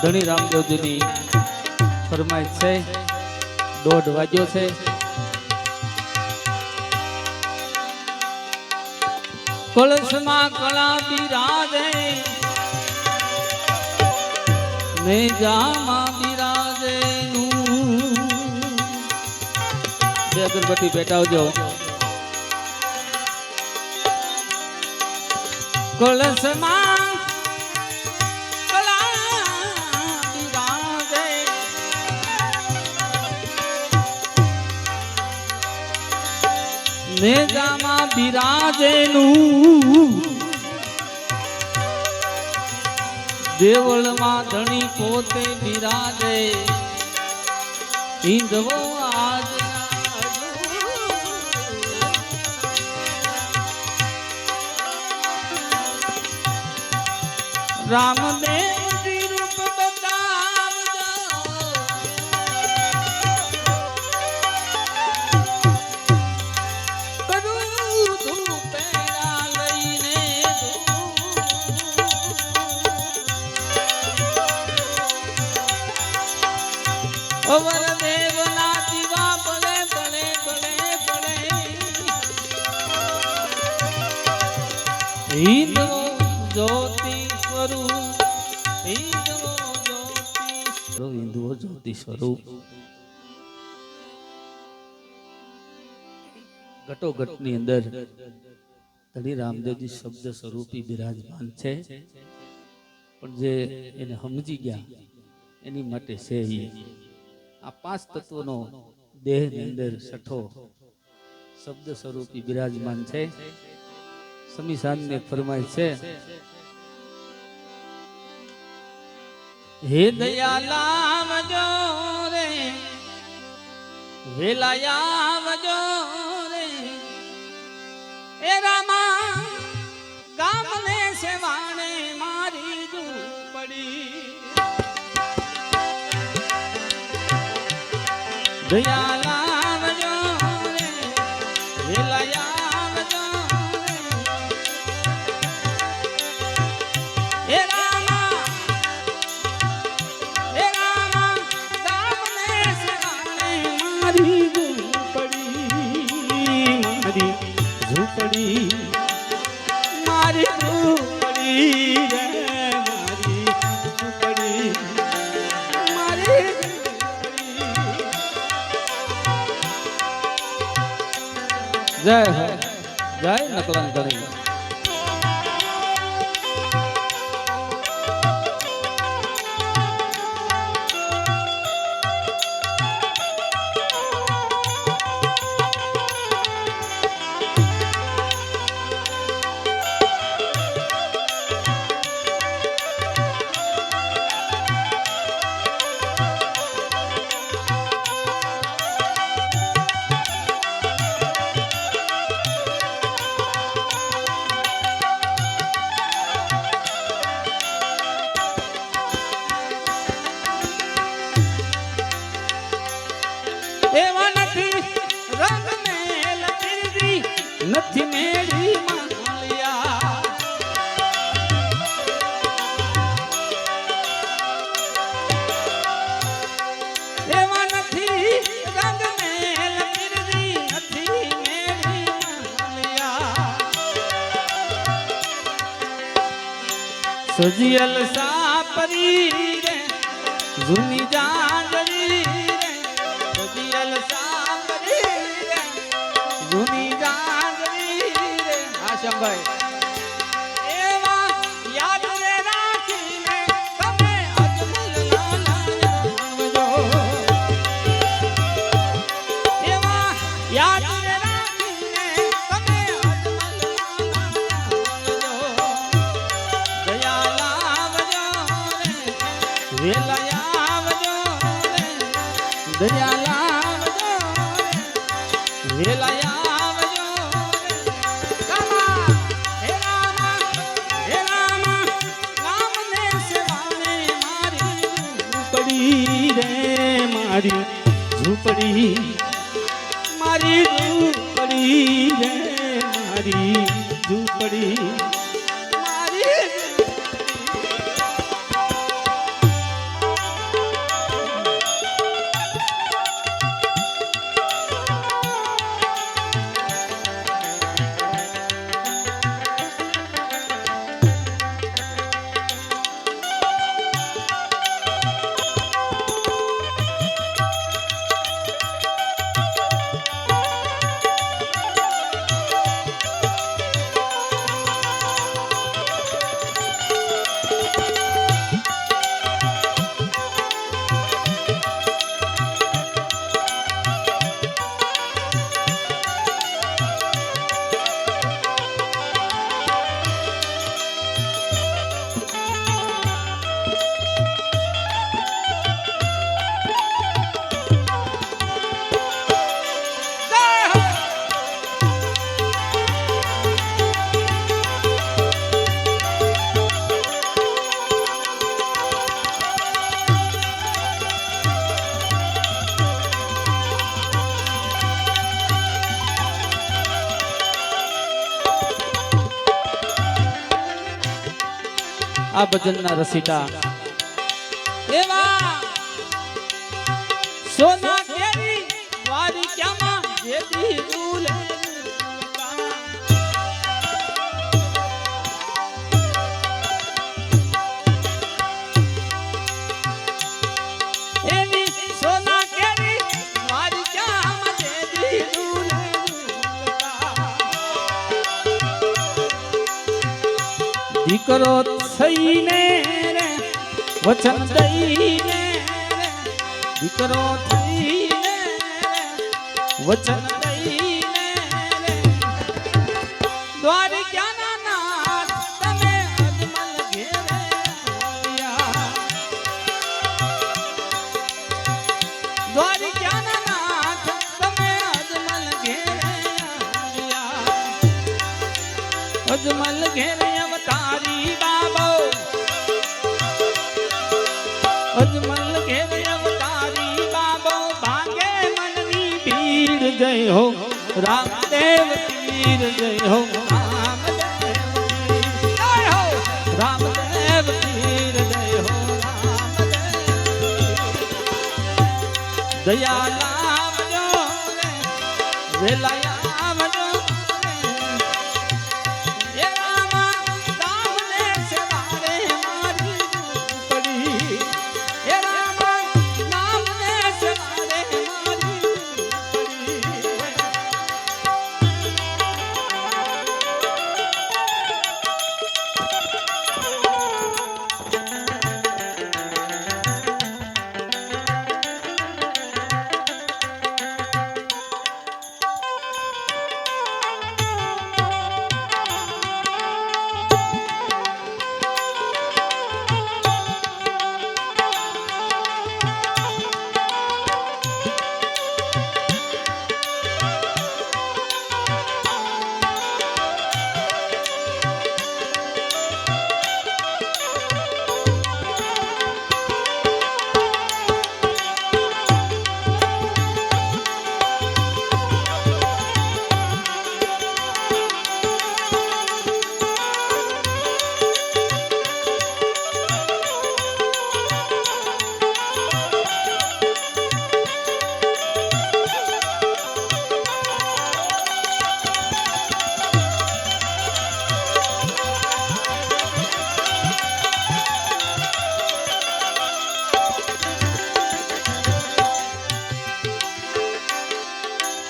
ધણી રામદેવજીની ફરમાઈશ છે. 1:30 વાગ્યો છે. કળશમાં કળા બિરાજે ને જામાં બિરાજે બે અગરબત્તી પેટાવજો. કળશમાં નેજામાં બિરાજેલું દેવળમાં ધણી પોતે બિરાજે ઈંધવો આજ રામદેવજી રૂપ બતાવજો અવર દેવના દીવા બળે બળે બળે બળે હિન્દુ જ્યોતિ સ્વરૂપ હિન્દુ જ્યોતિ સ્વરૂપ ઘટોઘટની અંદર ધણી રામદેવજી શબ્દ સ્વરૂપી બિરાજમાન છે. પણ જે એને સમજી ગયા એની માટે છે આ 5 તત્વોનો દેહની અંદર છઠ્ઠો શબ્દ સ્વરૂપી બિરાજમાન છે. સમીસાનને ફરમાય છે, હે દયાલાવજો રે વેલાયાવજો રે એ રામા ગામને સેવાણે મારી ઝૂંપડી દયાલાવજો રે વેલાયાવજો રે એ રામા ગામને સેવાણે મારી ઝૂંપડી મારી ઝૂંપડી રે મારી ઝૂંપડી મારી જય હો જય નકલન ધણી. એવા નથી રંગ મેલ પીરજી નથી મેળી માલિયા એવા નથી રંગ મેલ પીરજી નથી મેળી માલિયા સજિયલ સાપરી રે જૂની જાંગરી જૂની જાગરી રે આશમભાઈ એવા યાદ રે રાખીને તમે અજમલ નાનજો એવા યાદ રે રાખીને તમે અજમલ નાનજો દયા લાવજો રે વેલા આવજો રે દયા લાવજો રે વેલા મારી ઝૂંપડી મારી ઝૂંપડી રે આ ભજનના રસીટા એવા સોના કેરી દ્વારિકામાં જેથી ઝૂલે એની સોના કેરી દ્વારિકામાં જેથી ઝૂલે દીકરો થઈને રે વચન દઈને રે દીકરો થઈને રે વચન દઈને રે દ્વારિકાના નાથ તમે અજમલ ઘેરે આવ્યા દ્વારિકાના નાથ તમે અજમલ ઘેરે આવ્યા અજમલ ઘેરે અવતારી બાબો અજમલ ઘેરે અવતારી બાબો ભાગે મનની પીર જય હો રામદેવ પીર જય હો રામદેવ પીર જય હો દયા લાવજો રે વેલા આવજો એ રામા દામને સેવારે મારી પડી એ રામા નામને સેવારે મારી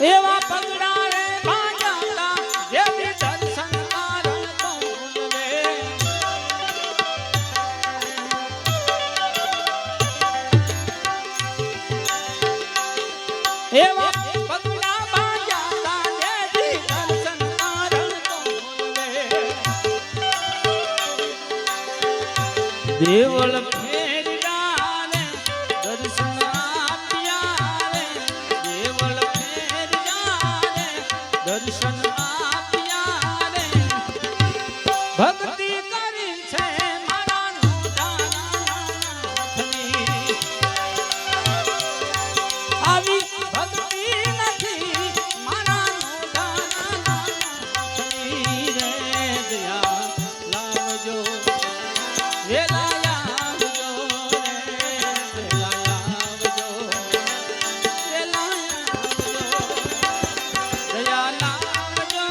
એવા પગડા રે ભાંજાતા જેથી દર્શન મારણ પહોંચવે એવા પગડા ભાંજાતા જેથી દર્શન મારણ પહોંચવે દેવળ ફેર્યા રે દર્શન આપ્યા રે દેવળ ફેર્યા રે દર્શન આપ્યા રે ભક્તિ કરી છે મારા નાથની આવી ભક્તિ નથી મારા નાથની રે દયા લાવજો વેલા આવજો રે વેલા આવજો વેલા આવજો દયા લાવજો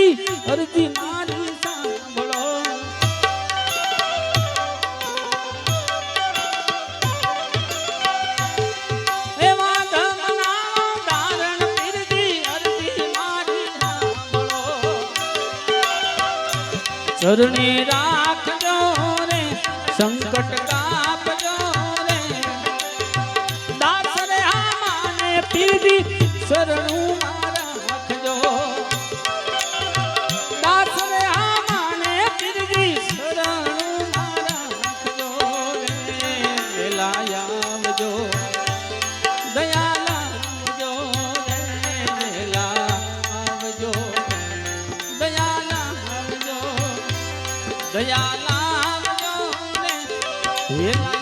પીરજી અરજી મારી સાંભળો એવા ધમના ધારણ પીરજી અરજી મારી સાંભળો ચરણે રાખજો રે સંકટ કાપજો રે દાસ રે આ માને પીરજી શરણું મારા રાખજો દાસ રે આ માને પીરજી શરણું મારા રાખજો રે વેલા આવજો દયાલ આવજો રે વેલા આવજો દયાલ આવજો દયાલ આવજો રે વેલા